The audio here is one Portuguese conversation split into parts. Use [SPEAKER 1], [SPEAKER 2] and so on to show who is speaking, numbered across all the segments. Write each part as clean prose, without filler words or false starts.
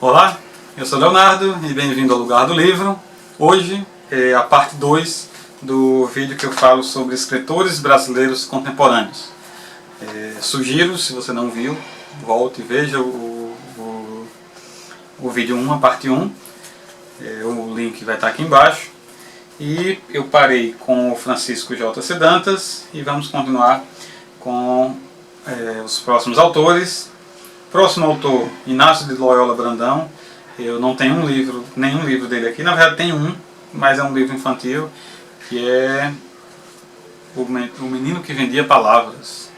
[SPEAKER 1] Olá, eu sou Leonardo e bem-vindo ao Lugar do Livro. Hoje é a parte 2 do vídeo que eu falo sobre escritores brasileiros contemporâneos. Sugiro, se você não viu, volte e veja o vídeo 1, a parte 1. O link vai estar aqui embaixo. E eu parei com o Francisco J.C. Dantas e vamos continuar com os próximos autores. Próximo autor, Inácio de Loyola Brandão. Eu não tenho nenhum livro dele aqui. Na verdade tem um, mas é um livro infantil, que é O Menino que Vendia Palavras.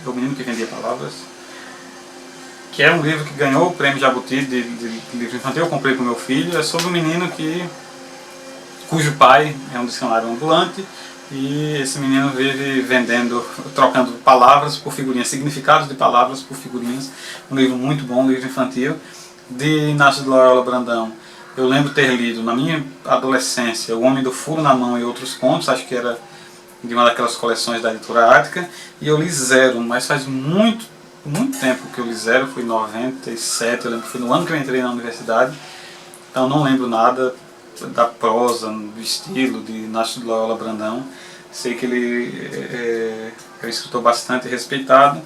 [SPEAKER 1] O Menino que Vendia Palavras, que é um livro que ganhou o prêmio Jabuti de livro infantil. Eu comprei para o meu filho. É sobre um menino cujo pai é um dicionário ambulante, e esse menino vive trocando palavras por figurinhas, significados de palavras por figurinhas. Um livro muito bom, um livro infantil, de Inácio de Loyola Brandão. Eu lembro ter lido na minha adolescência O Homem do Furo na Mão e Outros Contos, acho que era de uma daquelas coleções da editora Ática, e eu li zero, mas faz muito tempo que eu li zero, foi em 97, eu lembro que foi no ano que eu entrei na universidade, então não lembro nada da prosa, do estilo de Inácio de Loyola Brandão. Sei que ele é um escritor bastante respeitado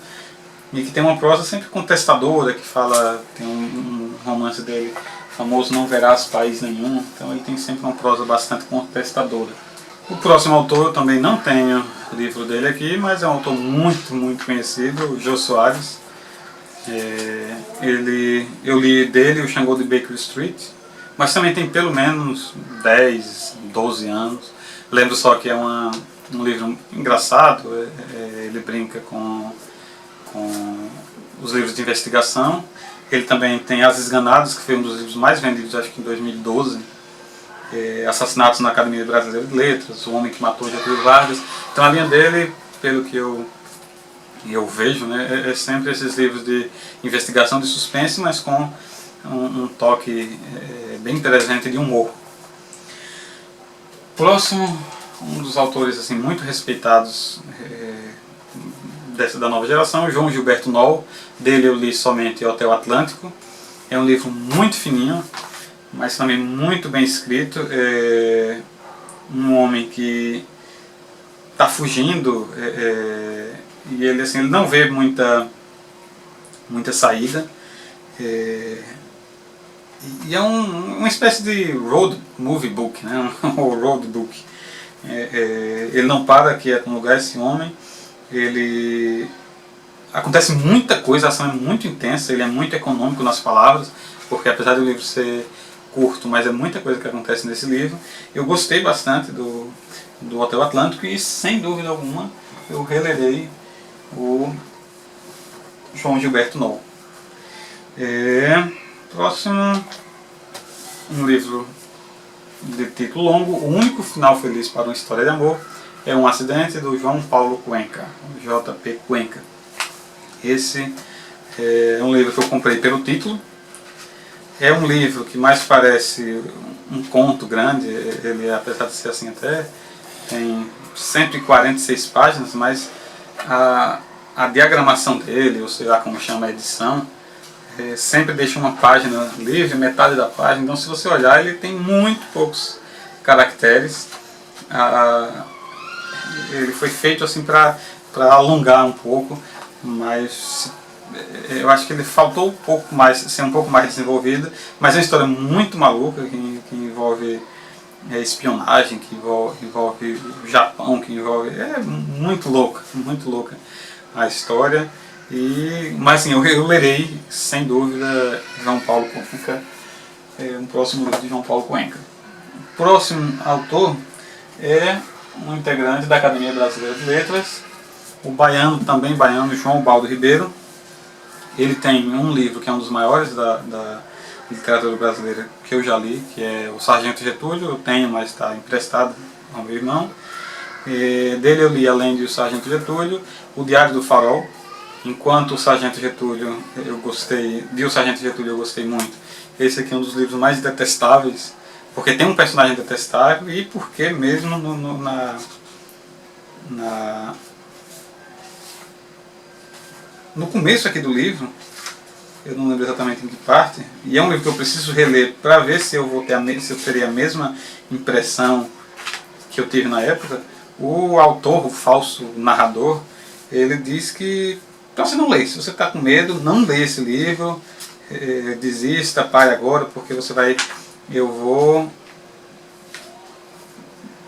[SPEAKER 1] e que tem uma prosa sempre contestadora, que fala, tem um romance dele famoso, Não Verás País Nenhum, então ele tem sempre uma prosa bastante contestadora. O próximo autor, eu também não tenho livro dele aqui, mas é um autor muito conhecido, o Jô Soares. Eu li dele O Xangô de Baker Street, mas também tem pelo menos 10, 12 anos. Lembro só que é um livro engraçado, ele brinca com os livros de investigação. Ele também tem As Esganadas, que foi um dos livros mais vendidos, acho que em 2012. Assassinatos na Academia Brasileira de Letras, O Homem que Matou Getúlio Vargas. Então a linha dele, pelo que eu vejo, né, é sempre esses livros de investigação, de suspense, mas com um toque bem presente de humor. Próximo, um dos autores assim, muito respeitados da nova geração, João Gilberto Noll. Dele eu li somente Hotel Atlântico. É um livro muito fininho, mas também muito bem escrito. Um homem que está fugindo, e ele assim, ele não vê muita saída. E é uma espécie de road movie book, né? Ou road book. Ele não para quieto no lugar, esse homem. Acontece muita coisa, a ação é muito intensa, ele é muito econômico nas palavras, porque apesar do livro ser curto, mas é muita coisa que acontece nesse livro. Eu gostei bastante do Hotel Atlântico e, sem dúvida alguma, eu relerei o João Gilberto Noll. Próximo, um livro de título longo, O Único Final Feliz para uma História de Amor, é um acidente, do João Paulo Cuenca, J.P. Cuenca. Esse é um livro que eu comprei pelo título. É um livro que mais parece um conto grande. Ele, apesar de ser assim, até tem 146 páginas, mas a diagramação dele, ou sei lá como chama a edição, sempre deixa uma página livre, metade da página. Então, se você olhar, ele tem muito poucos caracteres. Ele foi feito assim para alongar um pouco, mas eu acho que ele faltou ser um pouco mais desenvolvido. Mas é uma história muito maluca, que envolve espionagem, que envolve o Japão, é muito louca a história. Mas assim, eu lerei, sem dúvida, João Paulo Cuenca, um próximo livro de João Paulo Cuenca. O próximo autor é um integrante da Academia Brasileira de Letras, o também baiano, João Baldo Ribeiro. Ele tem um livro que é um dos maiores da literatura brasileira que eu já li, que é O Sargento Getúlio. Eu tenho, mas está emprestado ao meu irmão. Dele eu li, além de O Sargento Getúlio, O Diário do Farol. Enquanto O Sargento Getúlio eu gostei muito, esse aqui é um dos livros mais detestáveis, porque tem um personagem detestável e porque mesmo no começo aqui do livro eu não lembro exatamente em que parte, e é um livro que eu preciso reler para ver se eu vou ter se eu teria a mesma impressão que eu tive na época. O autor, o falso narrador, ele diz que para você não ler, se você está com medo, não lê esse livro, desista, pare agora, porque eu vou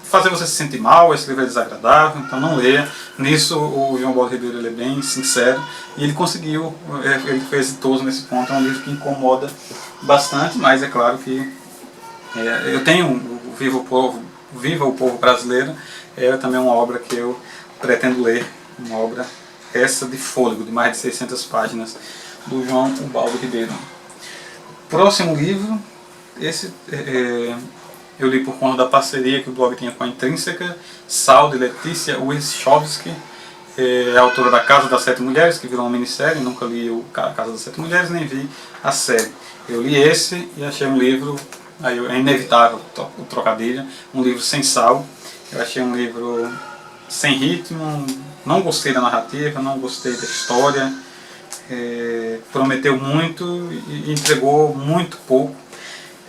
[SPEAKER 1] fazer você se sentir mal, esse livro é desagradável, então não leia. Nisso o João Baldo Ribeiro ele é bem sincero e ele conseguiu, ele foi exitoso nesse ponto. É um livro que incomoda bastante, mas é claro que eu tenho o Viva o Povo Brasileiro, é também uma obra que eu pretendo ler, uma obra essa de fôlego, de mais de 600 páginas, do João Baldo Ribeiro. Próximo livro, esse eu li por conta da parceria que o blog tinha com a Intrínseca, Sal, de Letícia Wischowski, é autora da Casa das Sete Mulheres, que virou uma minissérie. Nunca li o Casa das Sete Mulheres, nem vi a série. Eu li esse e achei um livro, é inevitável o trocadilho, um livro sem sal. Eu achei um livro sem ritmo, não gostei da narrativa, não gostei da história, prometeu muito e entregou muito pouco.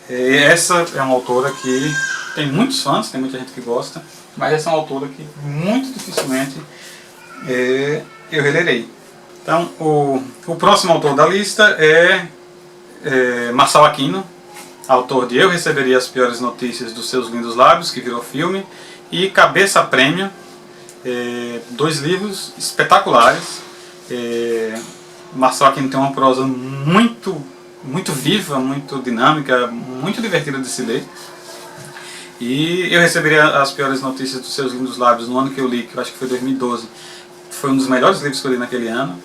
[SPEAKER 1] Essa é uma autora que tem muitos fãs, tem muita gente que gosta, mas essa é uma autora que muito dificilmente eu relerei. Então, o próximo autor da lista é Masao Aquino, autor de Eu Receberia as Piores Notícias dos Seus Lindos Lábios, que virou filme, e Cabeça Prêmio, 2 livros espetaculares. Masao Aquino tem uma prosa muito viva, muito dinâmica, muito divertida de se ler. E Eu Receberia as Piores Notícias dos Seus Lindos Lábios no ano que eu li, que eu acho que foi 2012. Foi um dos melhores livros que eu li naquele ano.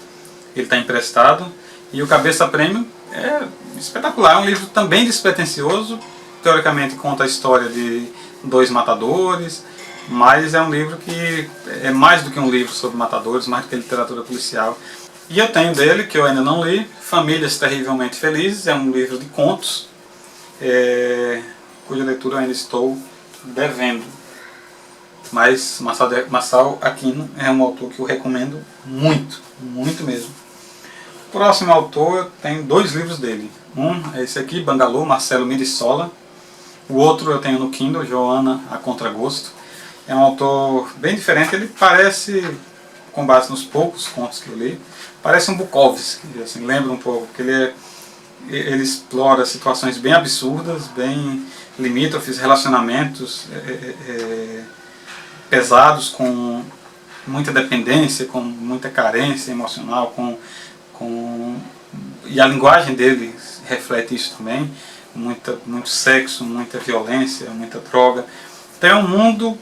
[SPEAKER 1] Ele está emprestado. E o Cabeça Prêmio é espetacular, é um livro também despretensioso. Teoricamente conta a história de 2 matadores, mas é um livro que é mais do que um livro sobre matadores, mais do que literatura policial. E eu tenho dele, que eu ainda não li, Famílias Terrivelmente Felizes, é um livro de contos, cuja leitura eu ainda estou devendo. Mas Masao Aquino é um autor que eu recomendo muito, muito mesmo. Próximo autor, eu tenho 2 livros dele. Um é esse aqui, Bangalô, Marcelo Mirissola. O outro eu tenho no Kindle, Joana a Contragosto. É um autor bem diferente, ele parece, com base nos poucos contos que eu li, parece um Bukowski, assim, lembra um pouco, porque ele explora situações bem absurdas, bem limítrofes, relacionamentos pesados, com muita dependência, com muita carência emocional, e a linguagem dele reflete isso também, muito sexo, muita violência, muita droga. Então é um mundo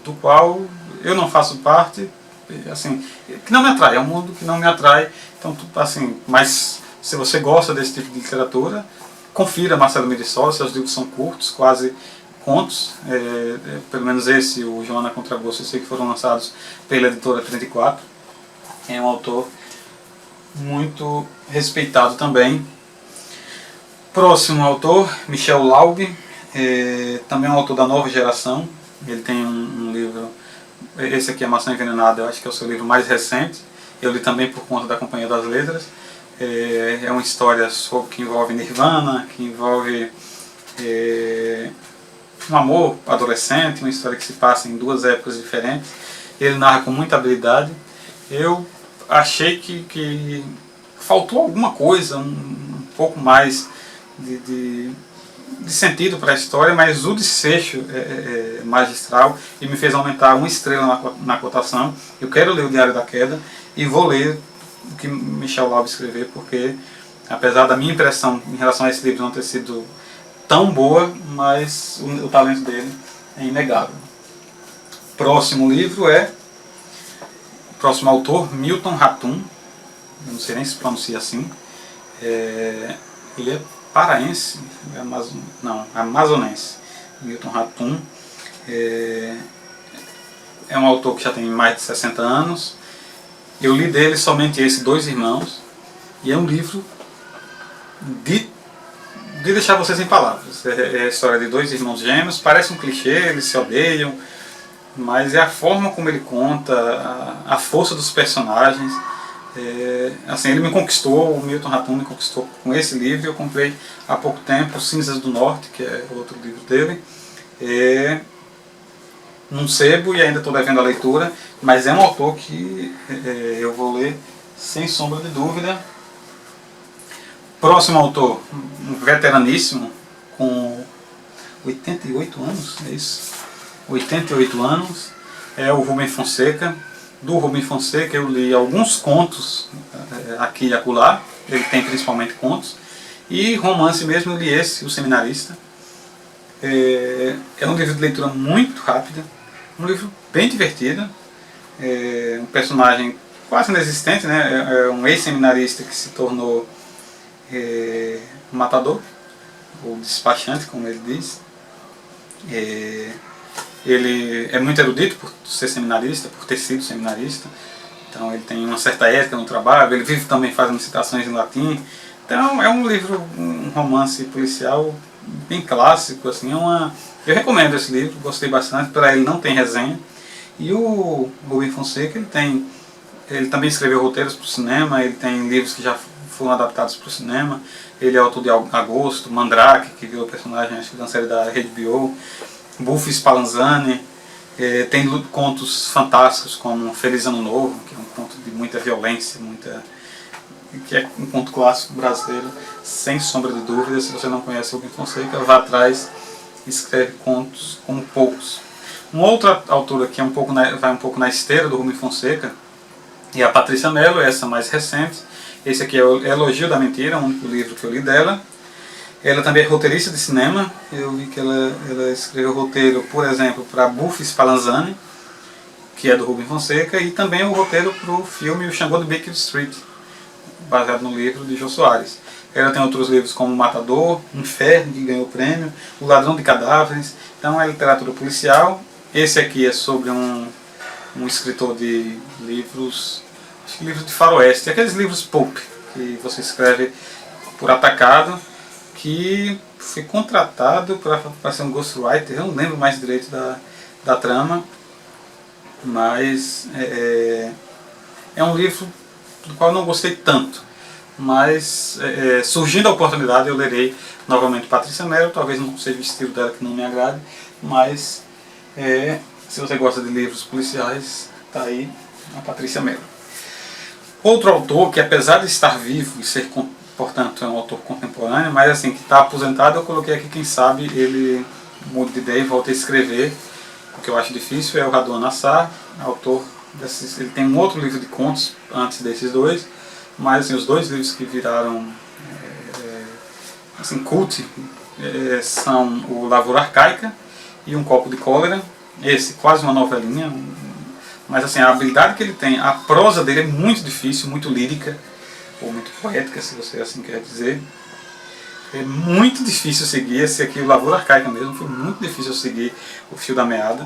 [SPEAKER 1] do qual eu não faço parte, assim, que não me atrai, é um mundo que não me atrai. Então, assim, mas se você gosta desse tipo de literatura, confira Marcelo Mirissola, seus livros são curtos, quase contos, pelo menos esse, o Joana Contragosto, eu sei que foram lançados pela editora 34. É um autor muito respeitado também. Próximo autor, Michel Laube, também é um autor da nova geração. Ele tem um livro, esse aqui é Maçã Envenenada, eu acho que é o seu livro mais recente. Eu li também por conta da Companhia das Letras. É uma história que envolve Nirvana, que envolve um amor adolescente, uma história que se passa em 2 épocas diferentes. Ele narra com muita habilidade. Eu achei que faltou alguma coisa, um pouco mais de sentido para a história, mas o desfecho é magistral e me fez aumentar 1 estrela na cotação. Eu quero ler o Diário da Queda e vou ler o que Michel Laube escrever, porque apesar da minha impressão em relação a esse livro não ter sido tão boa, mas o talento dele é inegável. Próximo livro próximo autor, Milton Ratum, eu não sei nem se pronuncia assim, ele é paraense, amazonense. Milton Ratum é um autor que já tem mais de 60 anos. Eu li dele somente esse, Dois Irmãos, e é um livro de deixar vocês em palavras. É a história de 2 irmãos gêmeos, parece um clichê, eles se odeiam, mas é a forma como ele conta, a força dos personagens, Assim, ele me conquistou, o Milton Ratum me conquistou com esse livro. Eu comprei há pouco tempo Cinzas do Norte, que é outro livro dele, num sebo, e ainda estou devendo a leitura, mas é um autor que eu vou ler sem sombra de dúvida. Próximo autor, um veteraníssimo, com 88 anos, é isso? 88 anos, é o Rubem Fonseca. Do Rubem Fonseca eu li alguns contos aqui e acolá, ele tem principalmente contos, e romance mesmo eu li esse, O Seminarista. É um livro de leitura muito rápida, um livro bem divertido, um personagem quase inexistente, né? É um ex-seminarista que se tornou matador, ou despachante, como ele diz. Ele é muito erudito por ser seminarista, por ter sido seminarista, então ele tem uma certa ética no trabalho, ele vive também fazendo citações em latim. Então é um livro, um romance policial bem clássico, assim, eu recomendo esse livro, gostei bastante. Para ele não tem resenha. E o Rubem Fonseca, ele também escreveu roteiros para o cinema, ele tem livros que já foram adaptados para o cinema. Ele é autor de Agosto, Mandrake, que virou personagem, acho que da série da HBO, Buffy Spallanzani. Tem contos fantásticos como Feliz Ano Novo, que é um conto de muita violência, que é um conto clássico brasileiro, sem sombra de dúvida. Se você não conhece o Rubem Fonseca, vá atrás, escreve contos como poucos. Uma outra autora que vai um pouco na esteira do Rubem Fonseca é a Patrícia Mello, essa mais recente. Esse aqui é o Elogio da Mentira, o único livro que eu li dela. Ela também é roteirista de cinema. Eu vi que ela escreveu roteiro, por exemplo, para Buffy Spallanzani, que é do Rubem Fonseca, e também o roteiro para o filme O Xangô de Baker Street, baseado no livro de Jô Soares. Ela tem outros livros como Matador, Inferno, que ganhou o prêmio, O Ladrão de Cadáveres. Então é literatura policial. Esse aqui é sobre um escritor de livros, acho que livros de faroeste, aqueles livros pulp, que você escreve por atacado, que foi contratado para ser um ghostwriter. Eu não lembro mais direito da trama, mas é um livro do qual eu não gostei tanto, mas surgindo a oportunidade eu lerei novamente Patrícia Mello. Talvez não seja o estilo dela que não me agrade, mas se você gosta de livros policiais, está aí a Patrícia Mello. Outro autor que, apesar de estar vivo e ser, portanto, é um autor contemporâneo, mas assim, que está aposentado, eu coloquei aqui, quem sabe ele muda de ideia e volta a escrever, o que eu acho difícil. É o Radwan Nassar, autor desses. Ele tem um outro livro de contos antes desses dois, mas assim, os dois livros que viraram assim, cult são o Lavoura Arcaica e Um Copo de Cólera. Esse quase uma novelinha, mas assim, a habilidade que ele tem, a prosa dele é muito difícil, muito lírica, ou muito poética, se você assim quer dizer. É muito difícil seguir. Esse aqui, o Lavoura Arcaica mesmo, foi muito difícil seguir o fio da meada,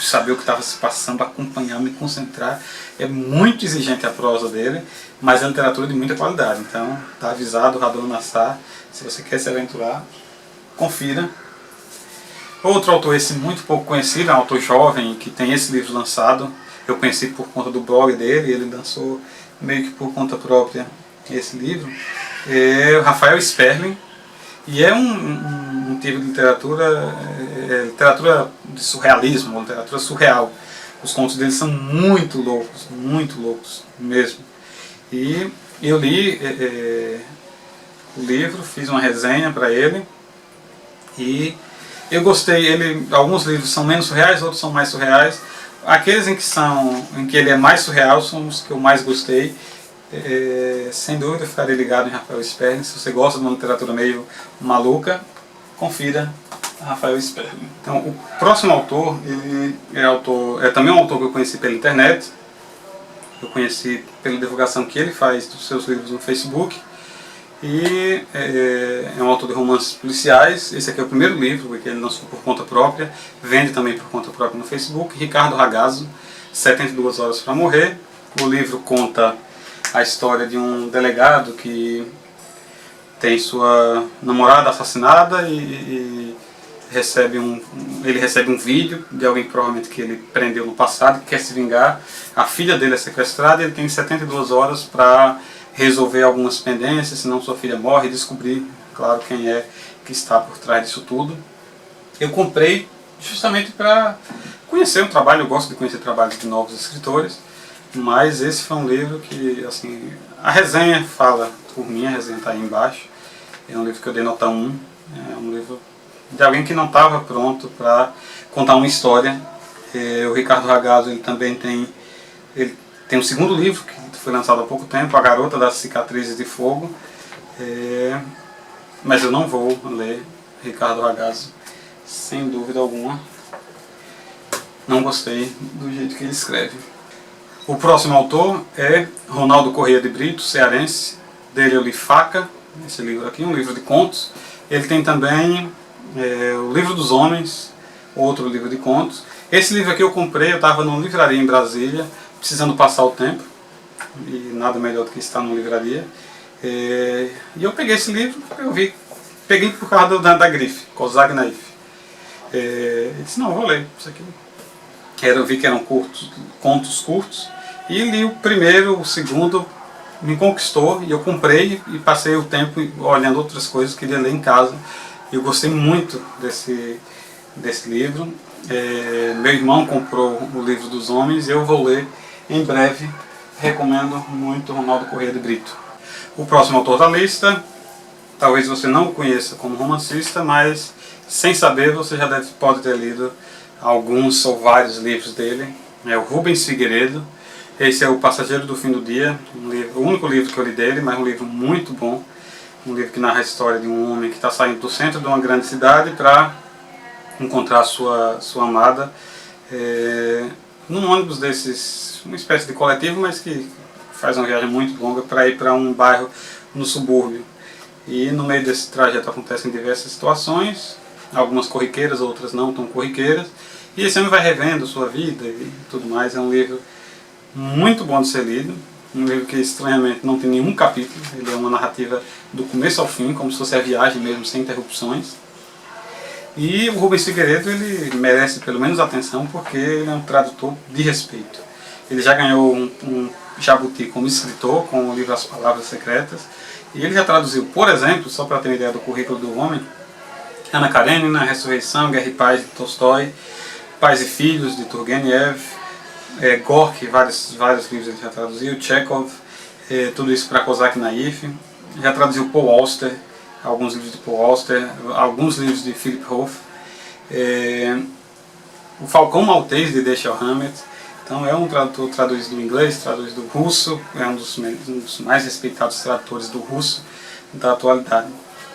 [SPEAKER 1] saber o que estava se passando, acompanhar, me concentrar. É muito exigente a prosa dele, mas é literatura de muita qualidade. Então, está avisado, o Radwan Nassar, se você quer se aventurar, confira. Outro autor, esse muito pouco conhecido, é um autor jovem que tem esse livro lançado. Eu conheci por conta do blog dele, ele lançou meio que por conta própria esse livro. É o Rafael Sperling, e é um tipo de literatura, literatura de surrealismo, literatura surreal. Os contos dele são muito loucos mesmo. E eu li o livro, fiz uma resenha para ele, e eu gostei. Alguns livros são menos surreais, outros são mais surreais. Aqueles em que ele é mais surreal são os que eu mais gostei. Sem dúvida eu ficarei ligado em Rafael Sperling. Se você gosta de uma literatura meio maluca, confira Rafael Sperling. Então, o próximo autor, ele é também um autor que eu conheci pela internet. Eu conheci pela divulgação que ele faz dos seus livros no Facebook. E é um autor de romances policiais. Esse aqui é o primeiro livro que ele lançou por conta própria, vende também por conta própria no Facebook. Ricardo Ragazzo, 72 Horas para Morrer. O livro conta a história de um delegado que tem sua namorada assassinada, e ele recebe um vídeo de alguém provavelmente que ele prendeu no passado, que quer se vingar. A filha dele é sequestrada e ele tem 72 horas para resolver algumas pendências, senão sua filha morre, e descobrir, claro, quem é que está por trás disso tudo. Eu comprei justamente para conhecer o trabalho, eu gosto de conhecer trabalhos de novos escritores, mas esse foi um livro que, assim, a resenha fala por mim, a resenha está aí embaixo. É um livro que eu dei nota 1, é um livro de alguém que não estava pronto para contar uma história. O Ricardo Ragazzo, ele também tem um segundo livro que foi lançado há pouco tempo, A Garota das Cicatrizes de Fogo, mas eu não vou ler Ricardo Ragazzo, sem dúvida alguma. Não gostei do jeito que ele escreve. O próximo autor é Ronaldo Corrêa de Brito, cearense. Dele eu li Faca, esse livro aqui, um livro de contos. Ele tem também o Livro dos Homens, outro livro de contos. Esse livro aqui eu comprei, eu estava numa livraria em Brasília, precisando passar o tempo, e nada melhor do que estar numa livraria. E eu peguei esse livro, peguei por causa da grife, Kozak Naif. E disse, não, vou ler isso aqui. Eu vi que eram contos curtos, e li o primeiro, o segundo me conquistou, e eu comprei e passei o tempo olhando outras coisas que queria ler em casa. Eu gostei muito desse livro. Meu irmão comprou o Livro dos Homens e eu vou ler em breve. Recomendo muito Ronaldo Corrêa de Brito. O próximo autor da lista, talvez você não o conheça como romancista, mas sem saber você já pode ter lido alguns ou vários livros dele. É o Rubens Figueiredo. Esse é O Passageiro do Fim do Dia, o único livro que eu li dele, mas um livro muito bom. Um livro que narra a história de um homem que está saindo do centro de uma grande cidade para encontrar sua amada num ônibus desses, uma espécie de coletivo, mas que faz uma viagem muito longa para ir para um bairro no subúrbio. E no meio desse trajeto acontecem diversas situações, algumas corriqueiras, outras não tão corriqueiras, e esse homem vai revendo sua vida e tudo mais. É um livro muito bom de ser lido, um livro que estranhamente não tem nenhum capítulo, ele é uma narrativa do começo ao fim, como se fosse a viagem mesmo, sem interrupções. E o Rubens Figueiredo, ele merece pelo menos atenção porque ele é um tradutor de respeito. Ele já ganhou um jabuti como escritor com o livro As Palavras Secretas, e ele já traduziu, por exemplo, só para ter uma ideia do currículo do homem, Ana Karenina, Ressurreição, Guerra e Paz de Tolstói, Pais e Filhos de Turgenev, Gorky, vários livros ele já traduziu, Chekhov, tudo isso para Kozak Naif. Já traduziu Paul Auster, alguns livros de Paul Auster, alguns livros de Philip Roth, o Falcão Maltês de Dashiell Hammett. Então é um tradutor, traduz do inglês, traduz do russo, é um dos mais respeitados tradutores do russo da atualidade.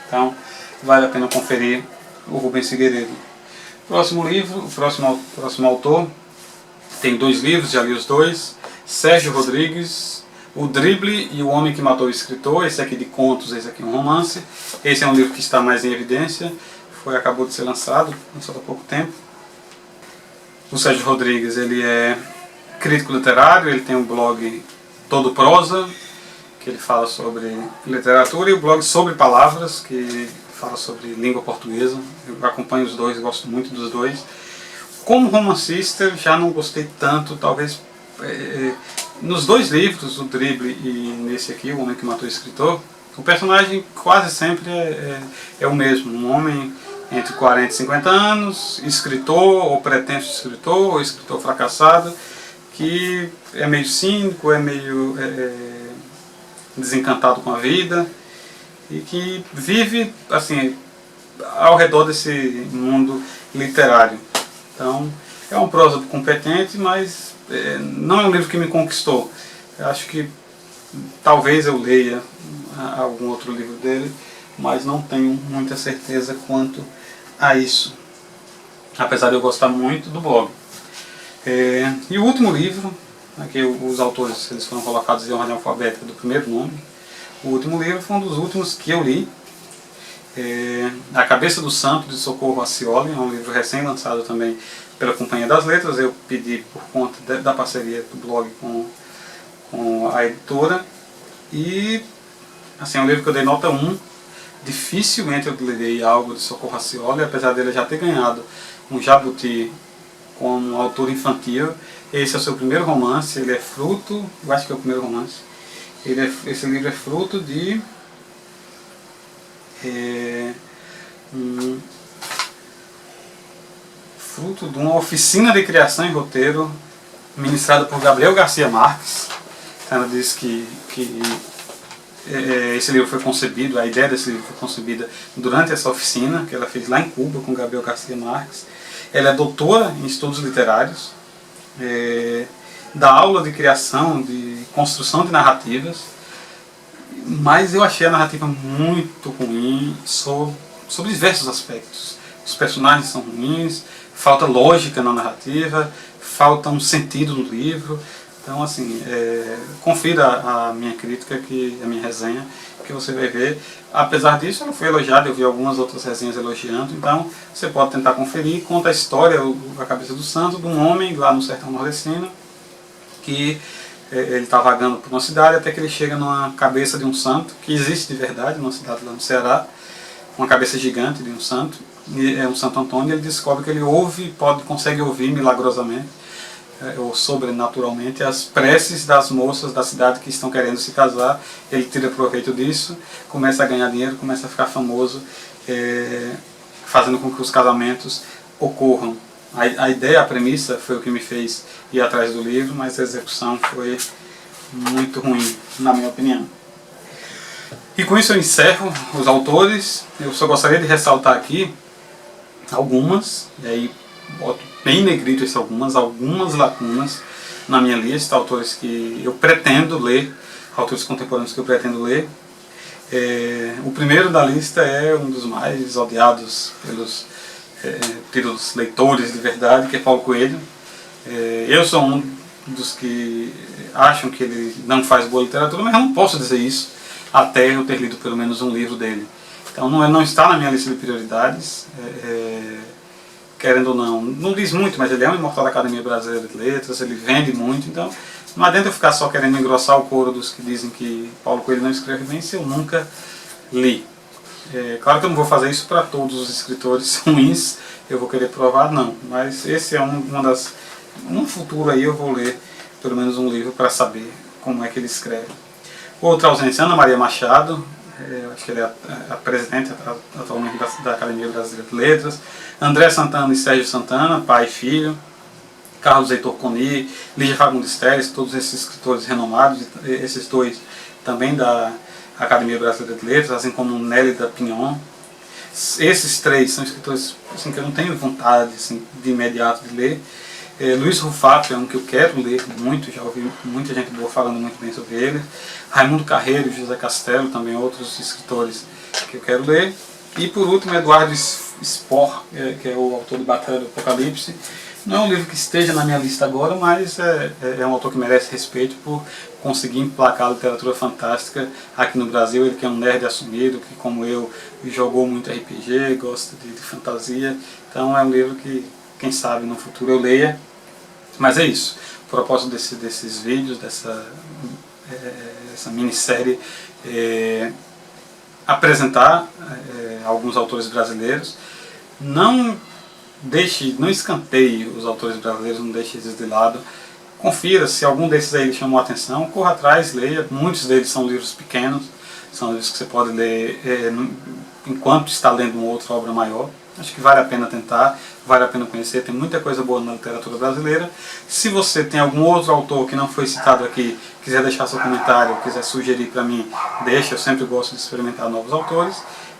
[SPEAKER 1] Então vale a pena conferir o Rubens Figueiredo. Próximo livro, o próximo autor, tem 2 livros, já li os 2, Sérgio Rodrigues, O Drible e O Homem que Matou o Escritor. Esse aqui de contos, esse aqui é um romance. Esse é um livro que está mais em evidência, acabou de ser lançado há pouco tempo. O Sérgio Rodrigues, ele é crítico literário, ele tem um blog Todo Prosa, que ele fala sobre literatura, e o blog Sobre Palavras, que fala sobre língua portuguesa. Eu acompanho os dois, gosto muito dos dois. Como romancista, eu já não gostei tanto, talvez nos 2 livros, O Drible e nesse aqui, O Homem que Matou o Escritor, o personagem quase sempre é o mesmo, um homem entre 40 e 50 anos, escritor ou pretenso escritor, ou escritor fracassado, que é meio cínico, é meio desencantado com a vida, e que vive assim ao redor desse mundo literário. Então é um prosa competente, mas não é um livro que me conquistou. Eu acho que talvez eu leia algum outro livro dele, mas não tenho muita certeza quanto a isso, apesar de eu gostar muito do blog. E o último livro, aqui os autores eles foram colocados em ordem alfabética do primeiro nome. O último livro foi um dos últimos que eu li, A Cabeça do Santo, de Socorro Acioli. É um livro recém-lançado também pela Companhia das Letras. Eu pedi por conta da parceria do blog com a editora. E assim, é um livro que eu dei nota 1. dificilmente eu lerei algo de Socorro Racioli, apesar dele já ter ganhado um Jabuti como autor infantil. Esse é o seu primeiro romance, ele é fruto, eu acho que é o primeiro romance, esse livro é fruto de fruto de uma oficina de criação e roteiro ministrada por Gabriel Garcia Marques. Ela diz que esse livro foi concebido, a ideia desse livro foi concebida durante essa oficina que ela fez lá em Cuba com Gabriel Garcia Marques. Ela é doutora em estudos literários, dá aula de criação, de construção de narrativas, mas eu achei a narrativa muito ruim sobre diversos aspectos. Os personagens são ruins, falta lógica na narrativa, falta um sentido no livro. Então, assim, confira a minha crítica, a minha resenha, que você vai ver. Apesar disso, ela foi elogiada, eu vi algumas outras resenhas elogiando, então você pode tentar conferir. Conta a história, a cabeça do santo, de um homem lá no sertão nordestino, que ele está vagando por uma cidade até que ele chega numa cabeça de um santo, que existe de verdade, numa cidade lá no Ceará, uma cabeça gigante de um santo, é um Santo Antônio, e ele descobre que ele consegue ouvir milagrosamente, ou sobrenaturalmente, as preces das moças da cidade que estão querendo se casar. Ele tira proveito disso, começa a ganhar dinheiro, começa a ficar famoso, fazendo com que os casamentos ocorram. A ideia, a premissa foi o que me fez ir atrás do livro, mas a execução foi muito ruim, na minha opinião. E com isso eu encerro os autores. Eu só gostaria de ressaltar aqui algumas, e aí boto bem negrito algumas lacunas na minha lista, autores que eu pretendo ler, autores contemporâneos que eu pretendo ler. O primeiro da lista é um dos mais odiados pelos leitores de verdade, que é Paulo Coelho. Eu sou um dos que acham que ele não faz boa literatura, mas eu não posso dizer isso até eu ter lido pelo menos um livro dele. Então não está na minha lista de prioridades, querendo ou não diz muito, mas ele é um imortal da Academia Brasileira de Letras, ele vende muito, então não adianta eu ficar só querendo engrossar o couro dos que dizem que Paulo Coelho não escreve bem se eu nunca li. Claro que eu não vou fazer isso para todos os escritores ruins, eu vou querer provar, não, mas esse é no futuro aí eu vou ler pelo menos um livro para saber como é que ele escreve. Outra ausência, Ana Maria Machado, acho que ele é a presidente atualmente da Academia Brasileira de Letras. André Santana e Sérgio Santana, pai e filho. Carlos Heitor Coni, Lígia Fagundes Telles, todos esses escritores renomados, esses dois também da Academia Brasileira de Letras, assim como Nélida Pinhon. Esses três são escritores assim, que eu não tenho vontade assim, de imediato de ler. Luiz Rufato é um que eu quero ler muito, já ouvi muita gente boa falando muito bem sobre ele. Raimundo Carreiro e José Castelo, também outros escritores que eu quero ler. E por último, Eduardo Spohr, que é o autor de Batalha do Apocalipse. Não é um livro que esteja na minha lista agora, mas é um autor que merece respeito por conseguir emplacar a literatura fantástica aqui no Brasil. Ele que é um nerd assumido, que como eu jogou muito RPG, gosta de fantasia. Então é um livro que, quem sabe, no futuro eu leia. Mas é isso. O propósito desses vídeos, dessa minissérie, apresentar alguns autores brasileiros. Não escanteie os autores brasileiros, não deixe eles de lado. Confira se algum desses aí lhe chamou a atenção, corra atrás, leia. Muitos deles são livros pequenos, são livros que você pode ler enquanto está lendo uma outra obra maior. Acho que vale a pena tentar, vale a pena conhecer, tem muita coisa boa na literatura brasileira. Se você tem algum outro autor que não foi citado aqui, quiser deixar seu comentário, quiser sugerir para mim, deixa, eu sempre gosto de experimentar novos autores.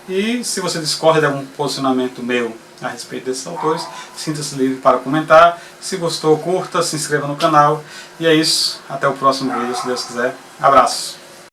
[SPEAKER 1] E se você discorda de algum posicionamento meu a respeito desses autores, sinta-se livre para comentar. Se gostou, curta, se inscreva no canal. E é isso, até o próximo vídeo, se Deus quiser. Abraço!